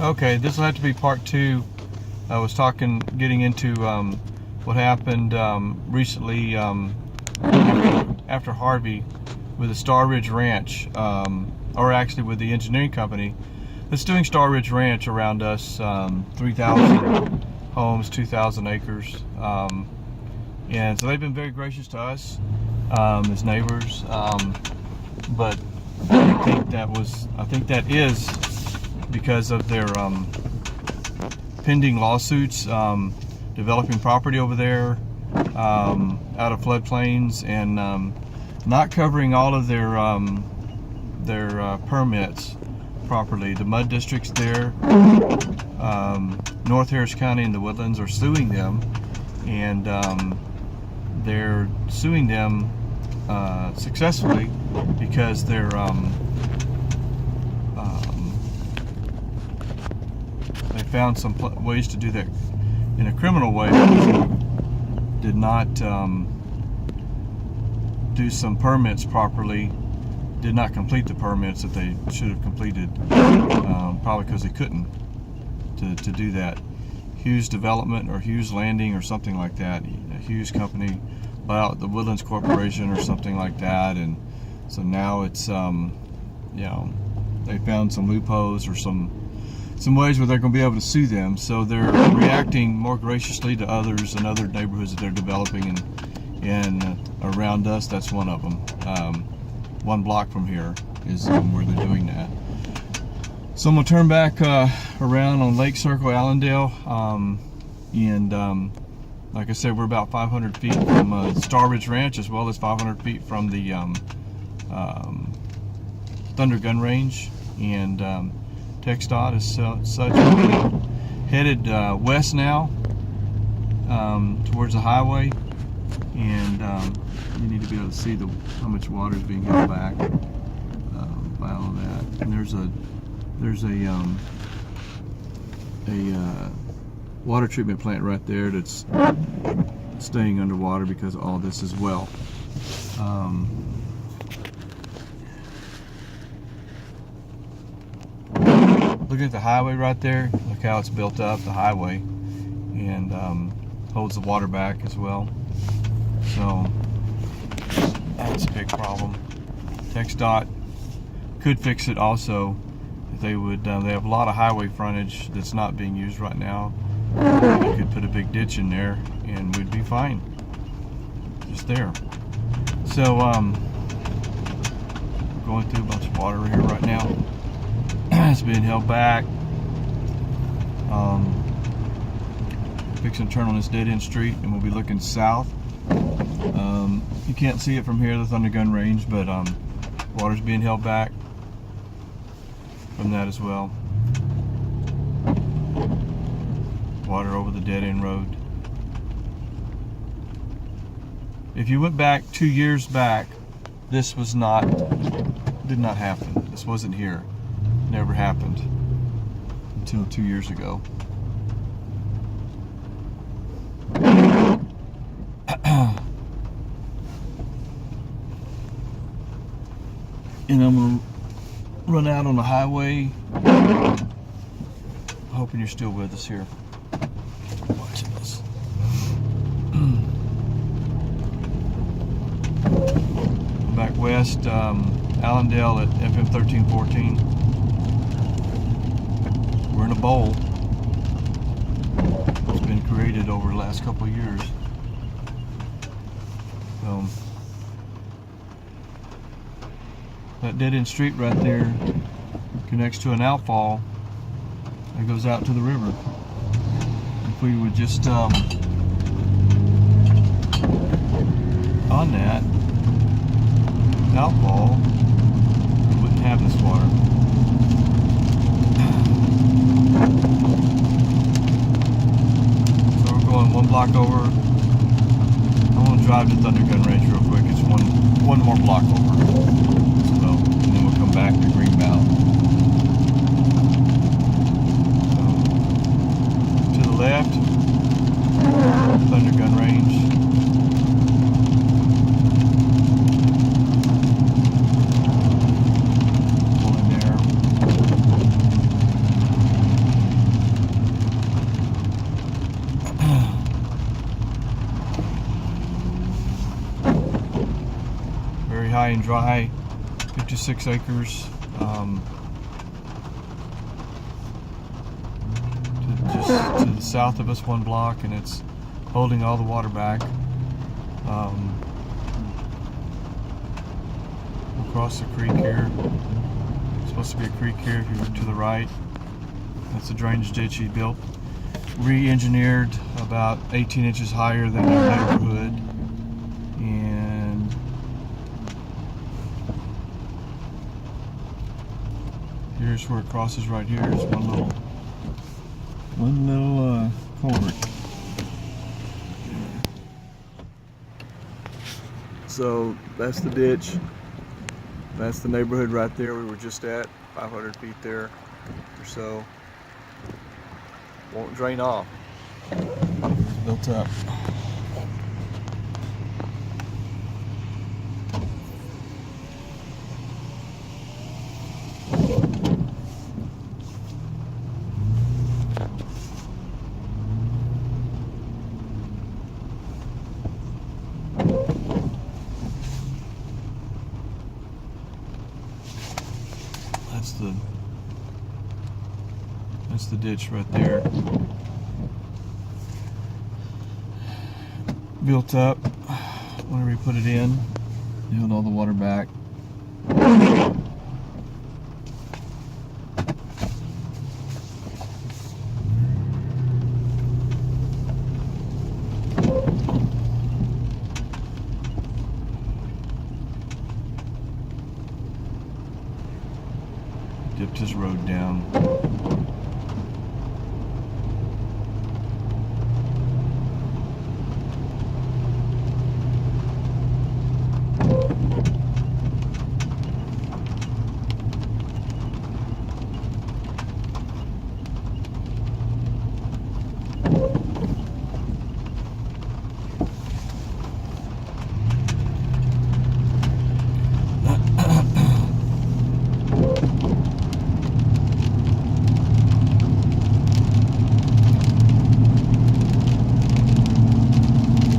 Okay, this will have to be part two. I was getting into what happened recently after Harvey with the Star Ridge Ranch, or actually with the engineering company that's doing Star Ridge Ranch around us, 3,000 homes, 2,000 acres, and so they've been very gracious to us as neighbors. But I think that is because of their pending lawsuits, developing property over there out of floodplains, and not covering all of their permits properly. The mud districts there, North Harris County and the Woodlands are suing them, and they're suing them successfully because they're they found some ways to do that in a criminal way. Did not do some permits properly, did not complete the permits that they should have completed, probably because they couldn't to do that. Hughes Development or Hughes Landing or something like that, a Hughes company bought out the Woodlands Corporation or something like that, and so now it's they found some loopholes or some ways where they're going to be able to sue them, so they're reacting more graciously to others and other neighborhoods that they're developing, and around us, that's one of them. 1 block from here is where they're doing that. So I'm going to turn back around on Lake Circle, Allendale, and like I said, we're about 500 feet from Star Ridge Ranch, as well as 500 feet from the Thunder Gun Range, and TxDOT is such headed west now towards the highway, and you need to be able to see how much water is being held back by all of that. And there's a water treatment plant right there that's staying underwater because of all this as well. Looking at the highway right there, look how it's built up, the highway, and holds the water back as well. So that's a big problem. TxDOT could fix it also if they would. They have a lot of highway frontage that's not being used right now. They could put a big ditch in there and we'd be fine. Just there. So we're going through a bunch of water here right now. It's being held back. Fixing to turn on this dead-end street, and we'll be looking south. You can't see it from here, the Thunder Gun Range, but water's being held back from that as well. Water over the dead-end road. If you went back 2 years back, this did not happen. This wasn't here. Never happened until 2 years ago. And I'm gonna run out on the highway. Hoping you're still with us here. Watching this. Back west, Allendale at FM 1314. We're in a bowl. It's been created over the last couple of years. That dead-end street right there connects to an outfall that goes out to the river. If we would just on that outfall, we wouldn't have this water. So we're going 1 block over. I'm going to drive to Thunder Gun Range real quick. It's one more block over. So, and then we'll come back to Greenbelt. So, to the left, Thunder Gun Range. Pull in there. high and dry, 56 acres. Just to the south of us, 1 block, and it's holding all the water back. We'll cross the creek here. There's supposed to be a creek here if you look to the right. That's a drainage ditch he built. Re-engineered about 18 inches higher than our neighborhood. And here's where it crosses right here. It's one little culvert. So that's the ditch. That's the neighborhood right there we were just at, 500 feet there or so. Won't drain off. It's built up. That's the ditch right there. Built up whenever we put it in. Held all the water back. Dipped his road down.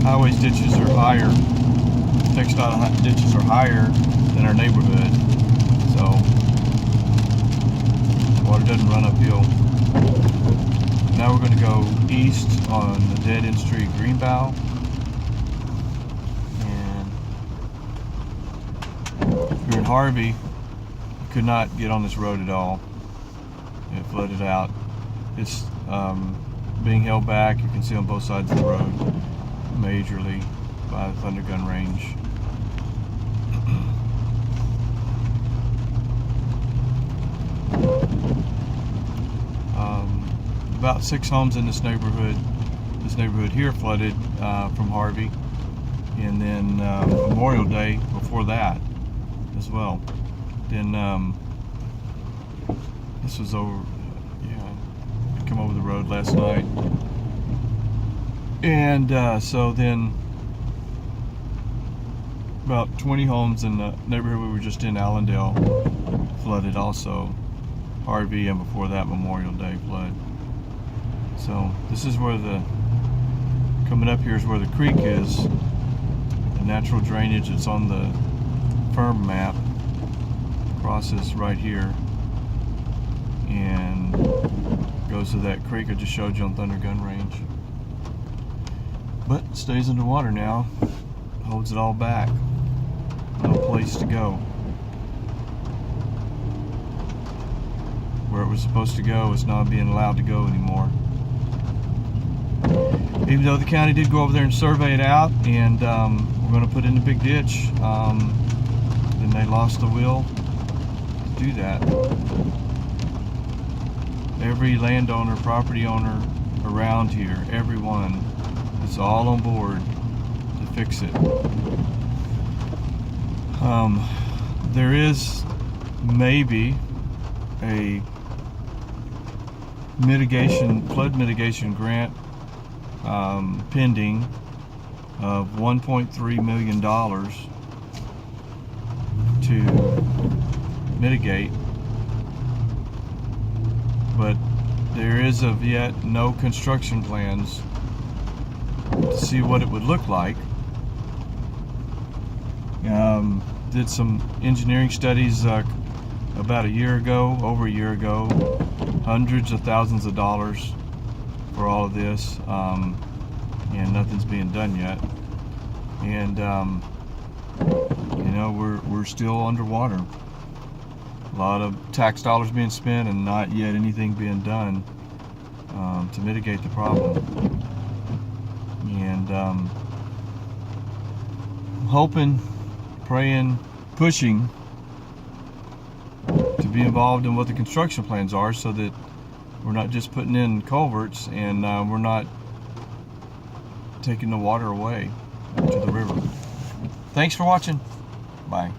Highways ditches are higher, textile ditches are higher than our neighborhood, so water doesn't run uphill. Now we're going to go east on the dead end street Greenbow, and if you're in Harvey, you could not get on this road at all. It flooded out. It's being held back. You can see on both sides of the road majorly by the Thunder Gun Range. About 6 homes in this neighborhood. This neighborhood here flooded from Harvey, and then Memorial Day before that as well. Then this was over. Yeah, I come over the road last night. And so then about 20 homes in the neighborhood we were just in, Allendale, flooded also. Harvey, and before that Memorial Day flood. So this is where coming up here is where the creek is. The natural drainage, it's on the firm map, crosses right here and goes to that creek I just showed you on Thunder Gun Range. But it stays underwater now, holds it all back. No place to go. Where it was supposed to go is not being allowed to go anymore. Even though the county did go over there and survey it out, and we're going to put in a big ditch, then they lost the will to do that. Every landowner, property owner around here, everyone, it's all on board to fix it. There is maybe a flood mitigation grant pending of $1.3 million to mitigate, but there is of yet no construction plans to see what it would look like. did some engineering studies about a year ago, over a year ago, hundreds of thousands of dollars for all of this, and nothing's being done yet. And you know, we're still underwater. A lot of tax dollars being spent and not yet anything being done to mitigate the problem. And I'm hoping, praying, pushing to be involved in what the construction plans are, so that we're not just putting in culverts and we're not taking the water away to the river. Thanks for watching. Bye.